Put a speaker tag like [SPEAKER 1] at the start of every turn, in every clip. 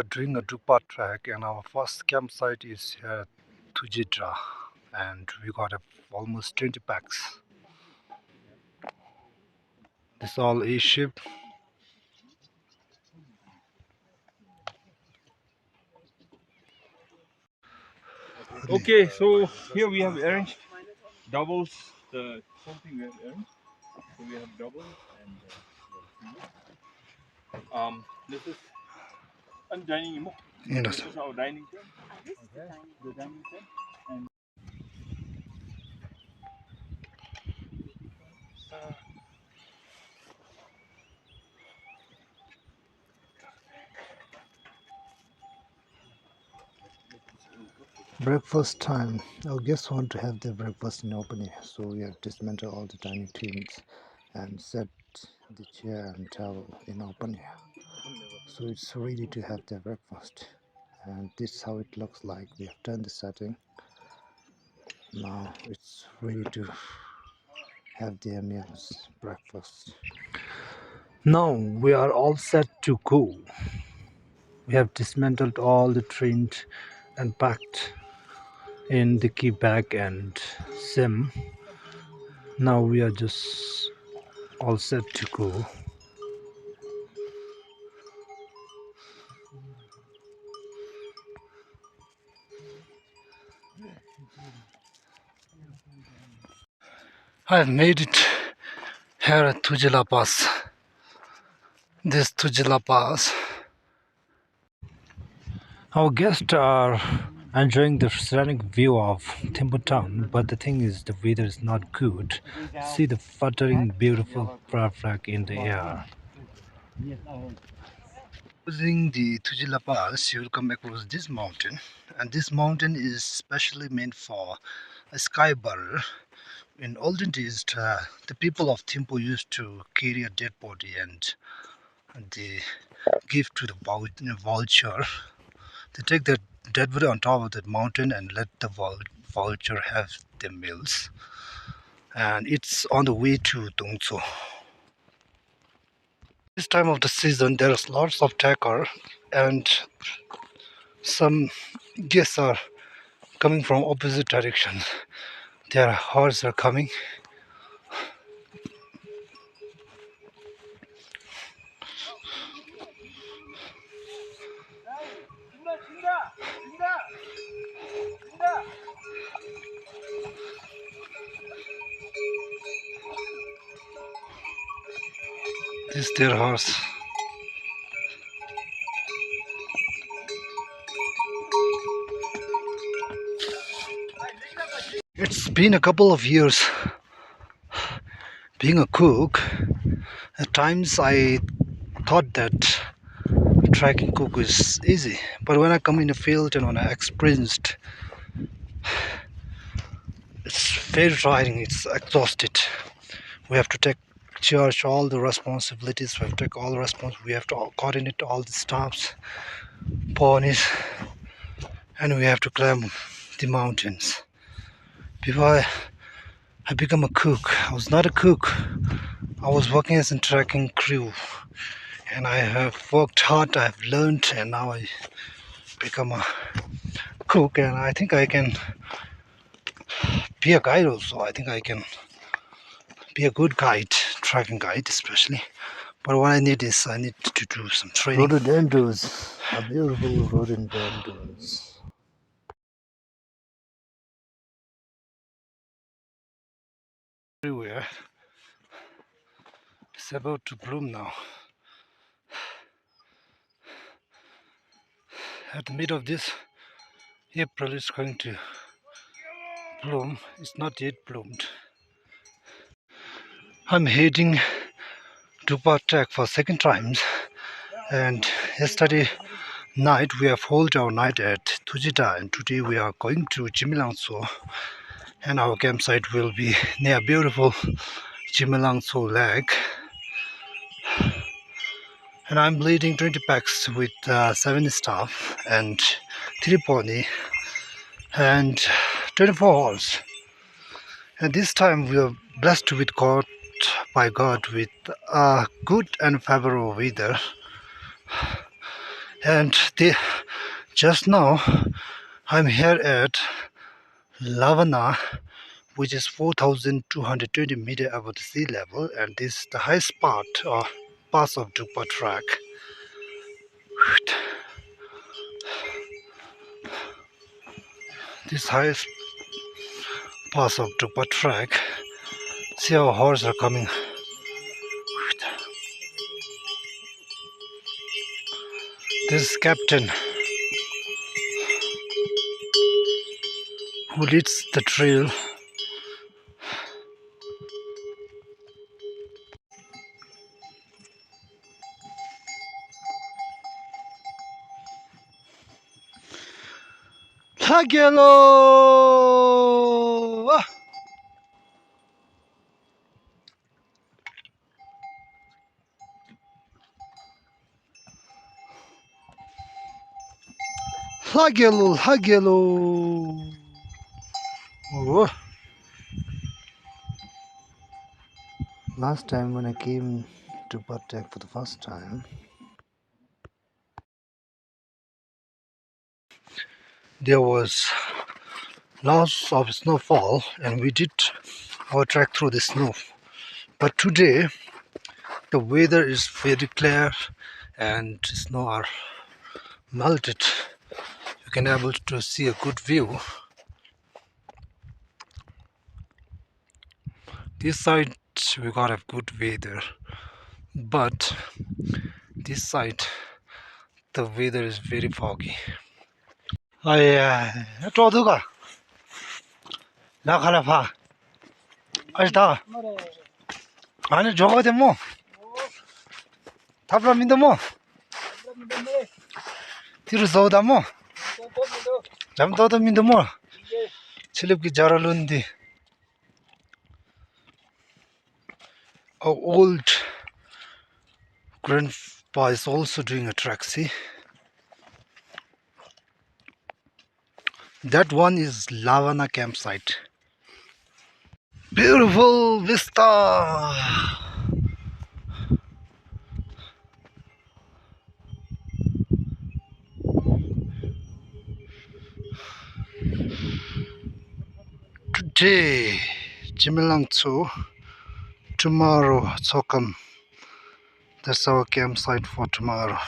[SPEAKER 1] are doing a two-part trek, and our first campsite is here at Tujidra, and we got almost 20 packs. This all is ship.
[SPEAKER 2] Okay, so here we have arranged doubles. The something we have arranged. So we have doubles and this is a dining room. This is our dining tent. Okay, the dining tent. And
[SPEAKER 1] Breakfast time. Our guests want to have their breakfast in open air, so we have dismantled all the dining tables and set the chair and towel in open air. So it's ready to have their breakfast. And this is how it looks like. We have done the setting. Now it's ready to have their meals, breakfast. Now we are all set to go. We have dismantled all the tent and packed in the key bag and sim. Now we are just all set to go. I've made it here at Tujila Pass. This Tujila Pass. Our guests are enjoying the scenic view of Thimphu town, but the thing is the weather is not good. See the fluttering beautiful flag in the air. Using the Tujila Pass, you will come across this mountain, and this mountain is specially meant for a sky barrier. In olden days, the people of Thimphu used to carry a dead body and they give to the vulture. They take that dead body on top of that mountain and let the vulture have their meals. And it's on the way to Dongzhou. This time of the season, there's lots of tacker, and some guests are coming from opposite directions. Their horses are coming. This is their horse. It's been a couple of years being a cook. At times I thought that tracking cook is easy, but when I come in the field and when I experienced, it's very tiring, it's exhausted. We have to take charge all the responsibilities, we have to take all the responsibilities, we have to coordinate all the staffs, ponies, and we have to climb the mountains. Before I become a cook, I was not a cook. I was working as a trekking crew, and I have worked hard, I have learned, and now I become a cook, and I think I can be a guide also. I think I can be a good guide, trekking guide especially. But what I need is I need to do some training. Rhododendrons, a beautiful rhododendrons. Everywhere. It's about to bloom now. At the middle of this April, it's going to bloom. It's not yet bloomed. I'm heading to Patak for second time, and yesterday night we have held our night at Tujita, and today we are going to Jimilangso, and our campsite will be near beautiful Jimilangso Lake. And I'm leading 20 packs with 7 staff and 3 pony and 24 horse. And this time we are blessed with God, with good and favorable weather. And just now I'm here at Lavana, which is 4,220 meters above the sea level, and this is the highest part or pass of Drukpa track. This highest pass of Drukpa track. See how horses are coming. This is Captain who leads the trail. Hagelo! Hagelo, hagelo! Oh. Last time when I came to Batek for the first time, there was lots of snowfall and we did our trek through the snow. But today the weather is very clear and snow are melted. You can able to see a good view. This side we got a good weather, but this side the weather is very foggy. 저도가 나가라 아니다 아니 저거 뭐 답랍니다 뭐 뒤로 쏘다 뭐 잠도도 민도 뭐 칠립기 잘알는디 old grandpa is also doing a trek. See, that one is Lavana campsite. Beautiful vista. Today, Jimilangtsu, tomorrow, Tsokam. That's our campsite for tomorrow.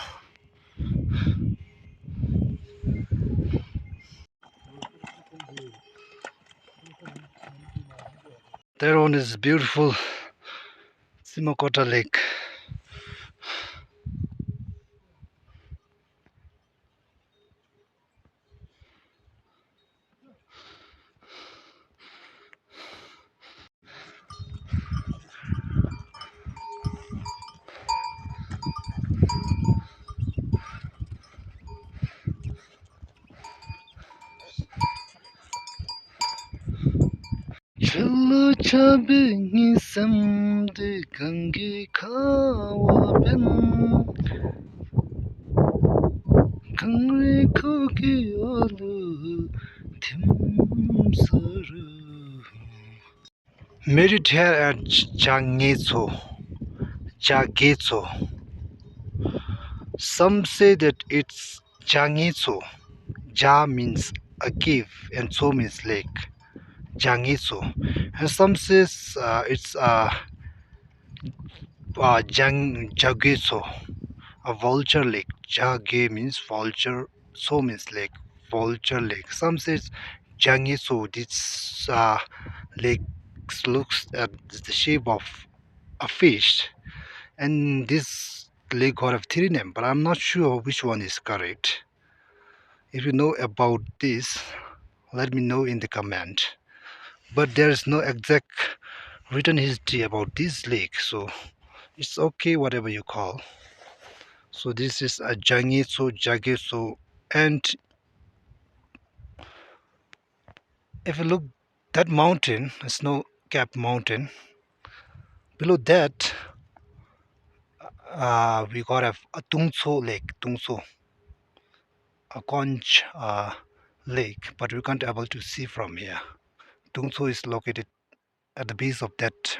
[SPEAKER 1] That one is beautiful Simokota Lake. Chalo chabingi samde gangi kawa ben gangre kogi olu timsaru. Made it here at Jagetso. Some say that it's Jangetso. Ja means a cave and So means lake. Jangetso. And some says it's Jagetso, a vulture lake. Jage means vulture, So means lake. Vulture lake. Some says Jangetso. This lake looks at the shape of a fish, and this lake got a three name, but I'm not sure which one is correct. If you know about this, let me know in the comment. But there is no exact written history about this lake, so it's okay whatever you call. So this is a Jagetso, and if you look that mountain, a snow-capped mountain, below that we got a Tungso lake, a conch lake, but we can't able to see from here. Tungso is located at the base of that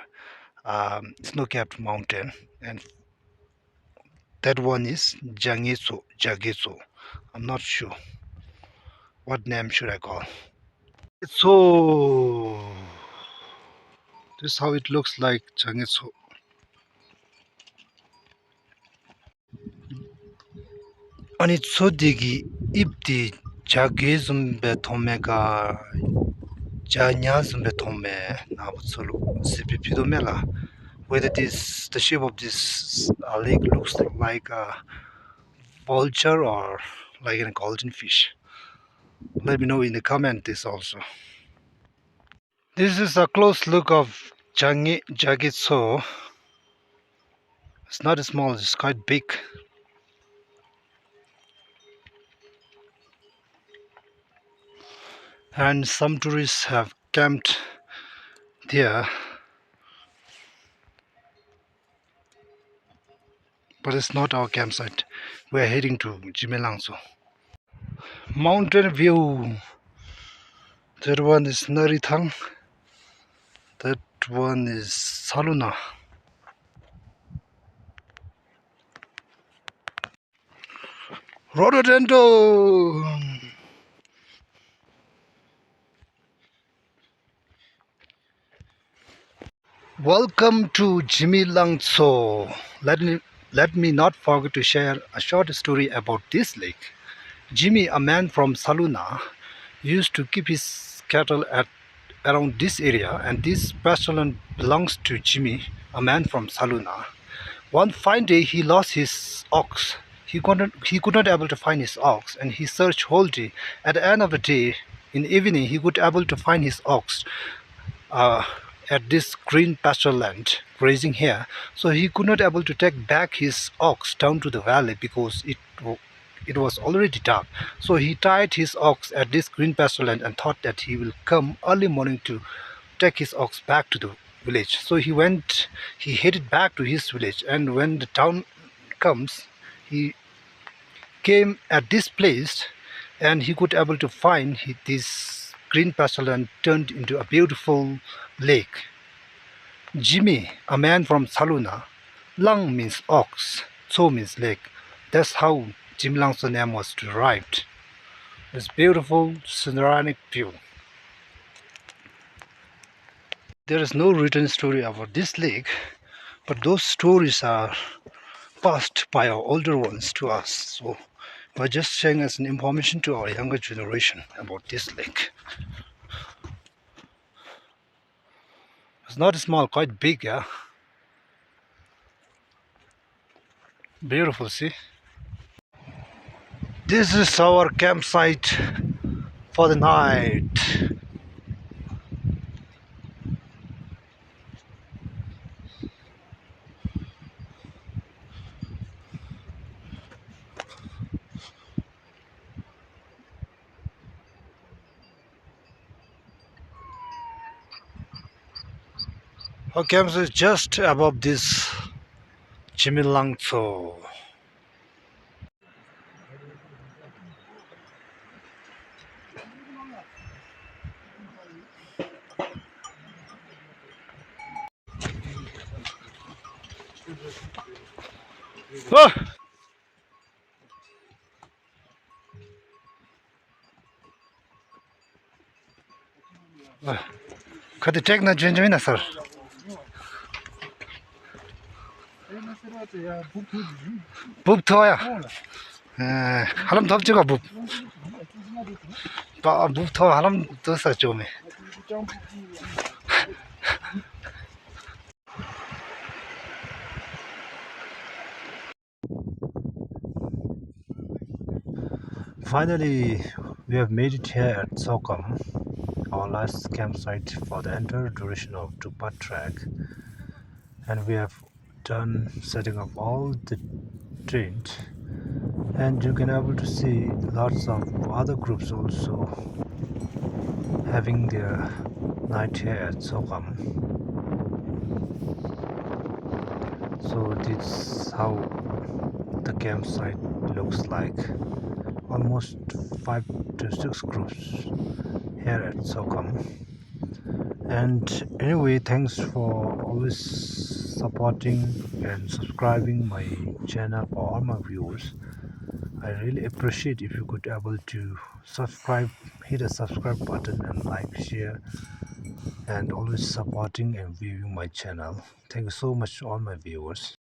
[SPEAKER 1] snow-capped mountain, and That one is Jagetso. I'm not sure what name should I call. So this is how it looks like, Jagetso. 아니 소디기 입디 자게즘베 토메가 자냐즘베 토메 나부솔로 CPP도 메라. Whether this the shape of this lake looks like a vulture or like a golden fish. Let me know in the comment this also. This is a close look of Jagitso. It's not small, it's quite big. And some tourists have camped there, but it's not our campsite. We're heading to Jimelangso. Mountain view. That one is Narithang. That one is Saluna. Rhododendron. Welcome to Jimelangso. Let me not forget to share a short story about this lake. Jimmy, a man from Saluna, used to keep his cattle at around this area, and this pastureland belongs to Jimmy, a man from Saluna. One fine day he lost his ox. He could not able to find his ox, and he searched whole day. At the end of the day, in the evening, he could able to find his ox uh, at this green pasture land grazing here. So he could not able to take back his ox down to the valley because it was already dark. So he tied his ox at this green pasture land and thought that he will come early morning to take his ox back to the village. So he headed back to his village, and when the town comes, he came at this place and he could able to find this green pasture land turned into a beautiful lake. Jimmy, a man from Saluna, Lang means ox, So means lake. That's how Jimelangso name was derived. This beautiful scenic view. There is no written story about this lake, but those stories are passed by our older ones to us. So we're just sharing as an information to our younger generation about this lake. It's not small, quite big, yeah. Beautiful, see? This is our campsite for the night. Our campsite is just above this Jimelangso. Oh! कति टेक्न जुन sir बुब थोया Halam थप जगह बुब बुब थो हलम दोसर चोमे Finally, we have made it here at Sokam, our last campsite for the entire duration of 2-part trek, and we have done setting up all the tent, and you can able to see lots of other groups also having their night here at Sokam. So this is how the campsite looks like. Almost 5 to 6 groups here at Sokam. And anyway, thanks for always supporting and subscribing my channel for all my viewers. I really appreciate if you could able to subscribe, hit a subscribe button and like, share, and always supporting and viewing my channel. Thank you so much to all my viewers.